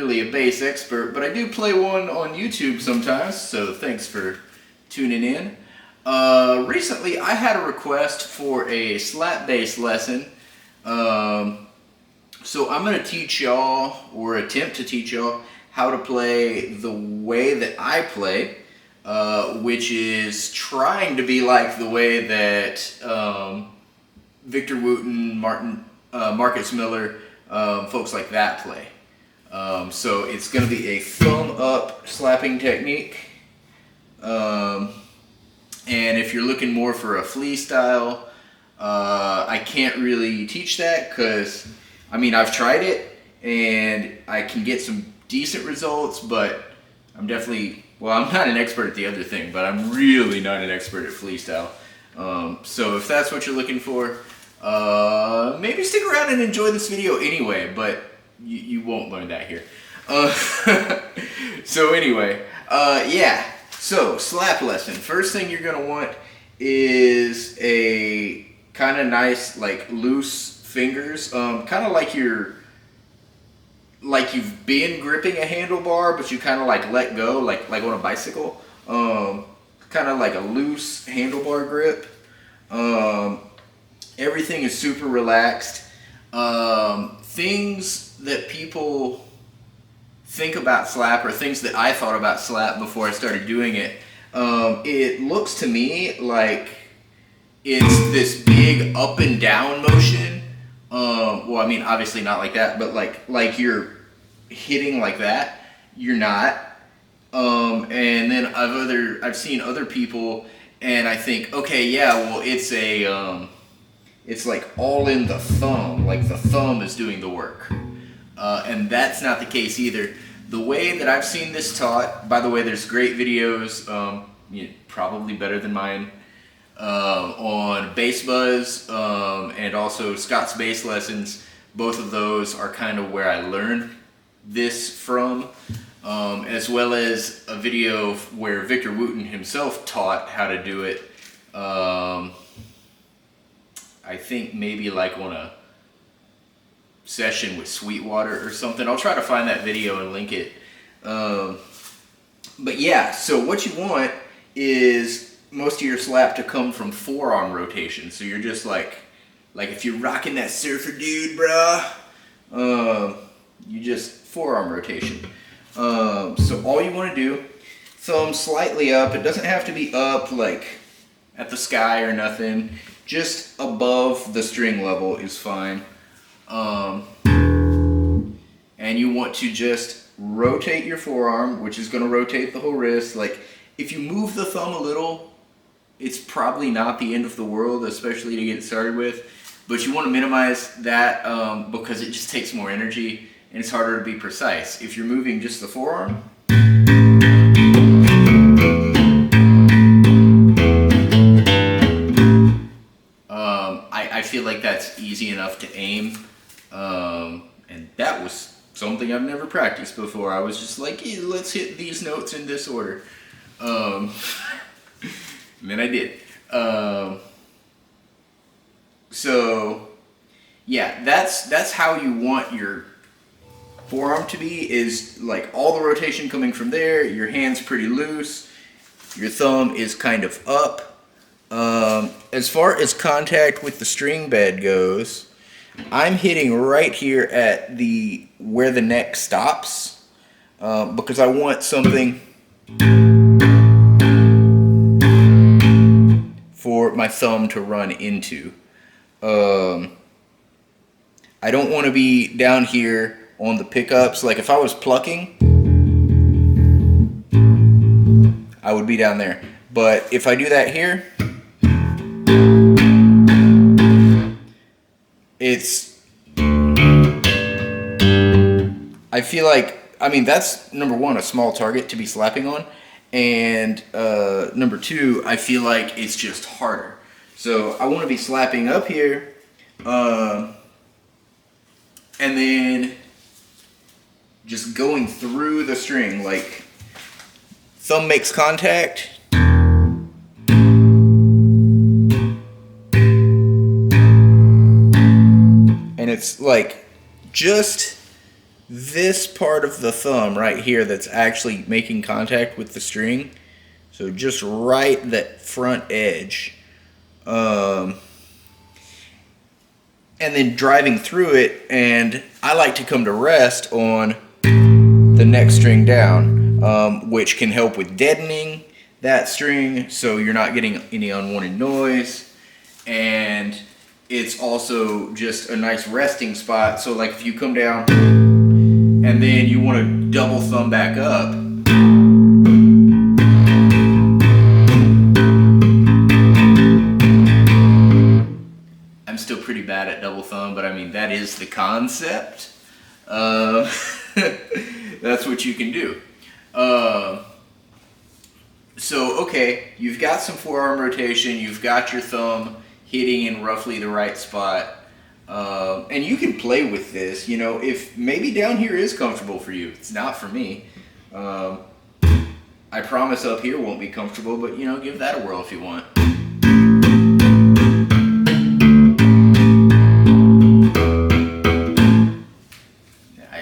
really a bass expert, but I do play one on YouTube sometimes, so thanks for tuning in. Recently, I had a request for a slap bass lesson. So I'm going to teach y'all, or attempt to teach y'all, how to play the way that I play, which is trying to be like the way that Victor Wooten, Marcus Miller, folks like that play. So it's going to be a thumb up slapping technique. And if you're looking more for a flea style, I can't really teach that because, I mean, I've tried it and I can get some decent results, but I'm definitely, well, I'm not an expert at the other thing, but I'm really not an expert at flea style. So if that's what you're looking for, maybe stick around and enjoy this video anyway, but you won't learn that here. So anyway, yeah, so slap lesson. First thing you're gonna want is a kind of nice, like, loose fingers, kind of like you've been gripping a handlebar, but you kind of like let go, like on a bicycle, kind of like a loose handlebar grip. Everything is super relaxed. Things that people think about slap, or things that I thought about slap before I started doing it, it looks to me like it's this big up and down motion. Well, I mean, obviously not like that, but like you're hitting like that. You're not. And then I've seen other people, and I think, okay, yeah, well, it's like all in the thumb, like the thumb is doing the work. And that's not the case either. The way that I've seen this taught, by the way, there's great videos, probably better than mine, on Bass Buzz, and also Scott's Bass Lessons. Both of those are kind of where I learned this from, as well as a video where Victor Wooten himself taught how to do it. I think maybe like on a session with Sweetwater or something. I'll try to find that video and link it. But yeah, so what you want is most of your slap to come from forearm rotation. So you're just like if you're rocking that surfer dude, bruh, you just forearm rotation. So all you want to do, thumb slightly up. It doesn't have to be up like at the sky or nothing. Just above the string level is fine. And you want to just rotate your forearm, which is going to rotate the whole wrist. Like, if you move the thumb a little, it's probably not the end of the world, especially to get started with. But you want to minimize that because it just takes more energy and it's harder to be precise. If you're moving just the forearm, I feel like that's easy enough to aim. And that was something I've never practiced before. I was just like, yeah, let's hit these notes in this order. And then I did. So yeah, that's how you want your forearm to be, is like all the rotation coming from there, your hand's pretty loose, your thumb is kind of up. As far as contact with the string bed goes, I'm hitting right here at where the neck stops, because I want something for my thumb to run into. I don't want to be down here on the pickups. Like if I was plucking, I would be down there. But if I do that here, I feel like, I mean, that's number one, a small target to be slapping on, and number two, I feel like it's just harder. So I want to be slapping up here, and then just going through the string, like thumb makes contact, and it's like just this part of the thumb right here that's actually making contact with the string. So just right that front edge. And then driving through it, and I like to come to rest on the next string down, which can help with deadening that string so you're not getting any unwanted noise. And it's also just a nice resting spot. So like if you come down and then you want to double thumb back up, I'm still pretty bad at double thumb, but I mean, that is the concept. That's what you can do. So, okay, you've got some forearm rotation, you've got your thumb hitting in roughly the right spot, and you can play with this, you know, if maybe down here is comfortable for you. It's not for me. I promise up here won't be comfortable, but, you know, give that a whirl if you want.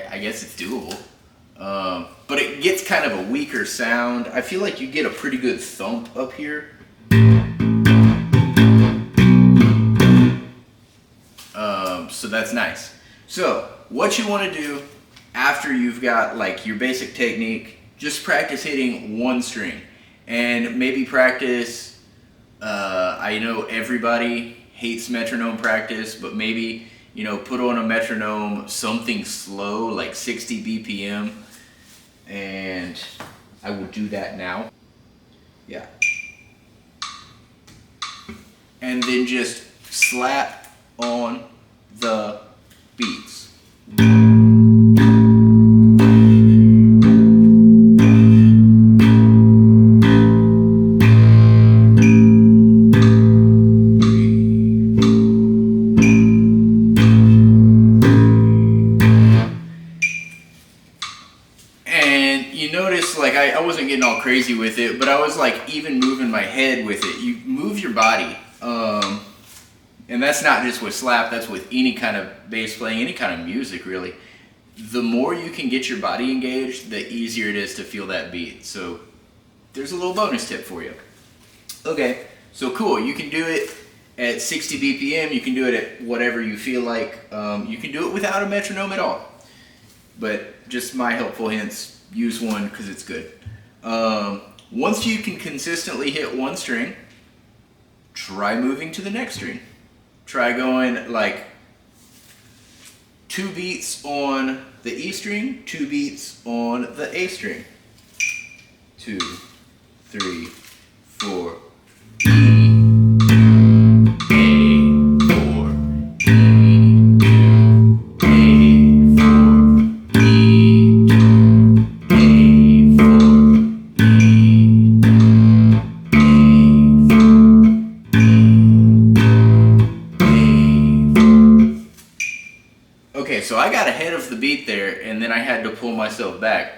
I guess it's doable. But it gets kind of a weaker sound. I feel like you get a pretty good thump up here. So that's nice. So what you want to do after you've got like your basic technique, just practice hitting one string. And maybe practice, I know everybody hates metronome practice, but maybe, you know, put on a metronome something slow like 60 BPM. And I will do that now. Yeah. And then just slap on the beats. Notice like I wasn't getting all crazy with it, but I was like even moving my head with it. You move your body, and that's not just with slap, that's with any kind of bass playing, any kind of music really. The more you can get your body engaged, the easier it is to feel that beat. So there's a little bonus tip for you. Okay, so cool, you can do it at 60 BPM, you can do it at whatever you feel like. You can do it without a metronome at all, but just my helpful hints. Use one because it's good. Once you can consistently hit one string, try moving to the next string. Try going like 2 beats on the E string, 2 beats on the A string. 2, 3, 4. Okay, so I got ahead of the beat there, and then I had to pull myself back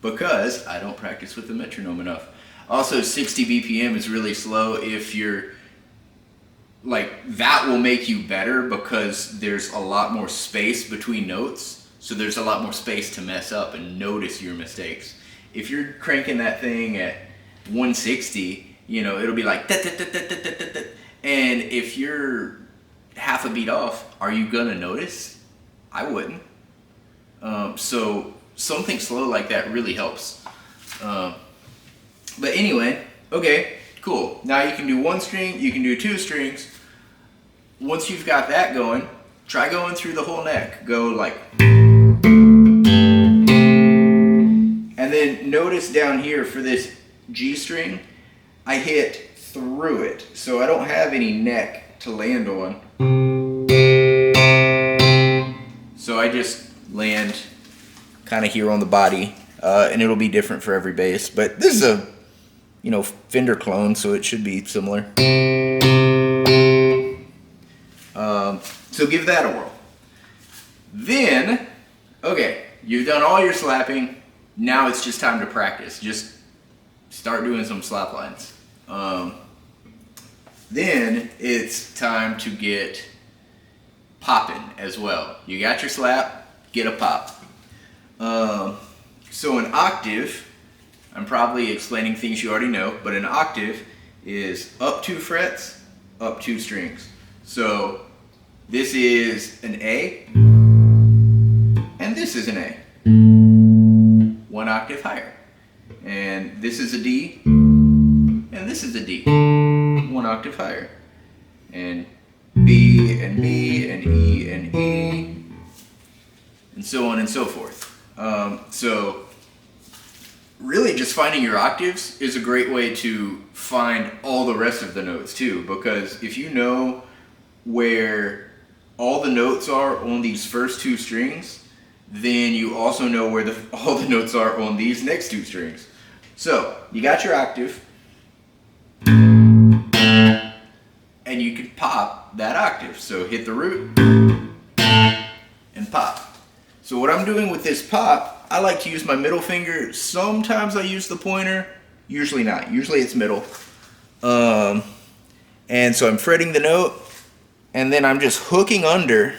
because I don't practice with the metronome enough. Also, 60 BPM is really slow. If you're like, that will make you better because there's a lot more space between notes, so there's a lot more space to mess up and notice your mistakes. If you're cranking that thing at 160, you know, it'll be like, and if you're half a beat off, are you gonna notice? I wouldn't. So something slow like that really helps. But anyway, okay, cool. Now you can do one string, you can do 2 strings. Once you've got that going, try going through the whole neck. Go like, and then notice down here for this G string, I hit through it, so I don't have any neck to land on. So I just land kind of here on the body, and it'll be different for every bass, but this is a, you know, Fender clone, so it should be similar. So give that a whirl. Then, okay, you've done all your slapping, now it's just time to practice. Just start doing some slap lines. Then it's time to get popping as well. You got your slap, get a pop. So an octave, I'm probably explaining things you already know, but an octave is up 2 frets, up 2 strings. So this is an A, and this is an A, 1 octave higher. And this is a D, and this is a D, 1 octave higher. And B and B and E and E, and so on and so forth. So really just finding your octaves is a great way to find all the rest of the notes too, because if you know where all the notes are on these first 2 strings, then you also know where all the notes are on these next 2 strings. So you got your octave, and you can pop that octave. So hit the root and pop. So what I'm doing with this pop, I like to use my middle finger. Sometimes I use the pointer, usually not. Usually it's middle. And so I'm fretting the note, and then I'm just hooking under,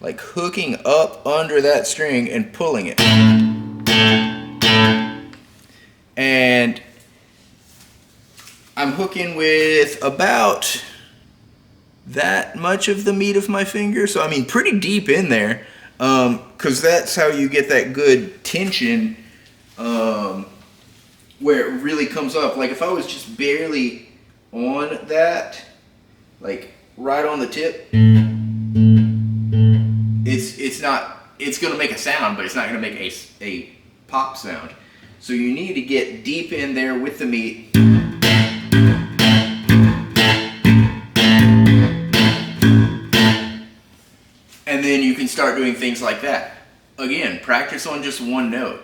like hooking up under that string and pulling it. And I'm hooking with about that much of the meat of my finger. So I mean pretty deep in there, because that's how you get that good tension where it really comes up. Like if I was just barely on that, like right on the tip, it's gonna make a sound, but it's not gonna make a pop sound. So you need to get deep in there with the meat. And then you can start doing things like that. Again, practice on just one note.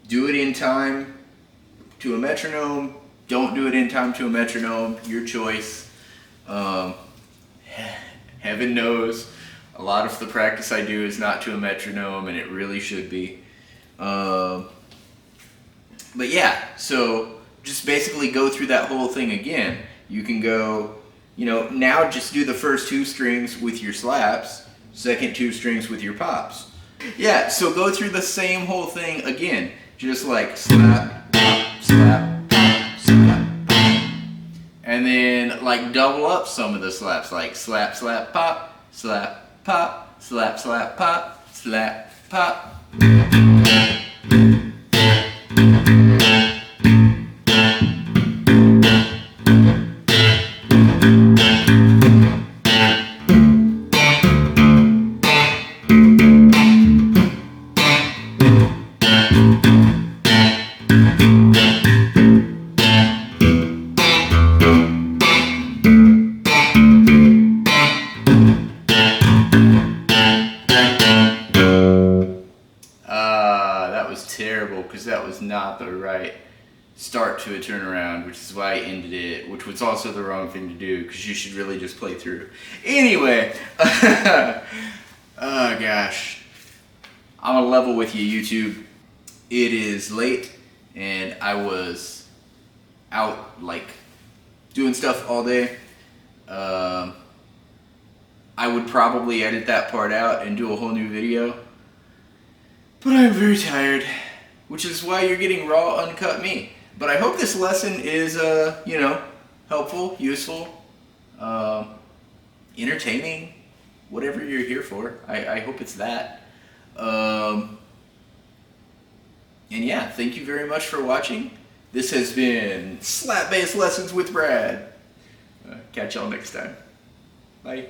Do it in time to a metronome. Don't do it in time to a metronome. Your choice. Heaven knows, a lot of the practice I do is not to a metronome, and it really should be. But yeah, so just basically go through that whole thing again. You can go, now just do the first 2 strings with your slaps, second 2 strings with your pops. Yeah, so go through the same whole thing again. Just like slap, pop, slap, pop, slap, pop. And then like double up some of the slaps, like slap, slap, pop, slap, pop, slap, slap, pop, slap, pop. Terrible, because that was not the right start to a turnaround, which is why I ended it, which was also the wrong thing to do, because you should really just play through. Anyway, oh gosh, I'm gonna level with you, YouTube. It is late, and I was out like doing stuff all day. I would probably edit that part out and do a whole new video, but I'm very tired, which is why you're getting raw, uncut me. But I hope this lesson is, helpful, useful, entertaining, whatever you're here for. I hope it's that. And yeah, thank you very much for watching. This has been Slap Bass Lessons with Brad. Catch y'all next time. Bye.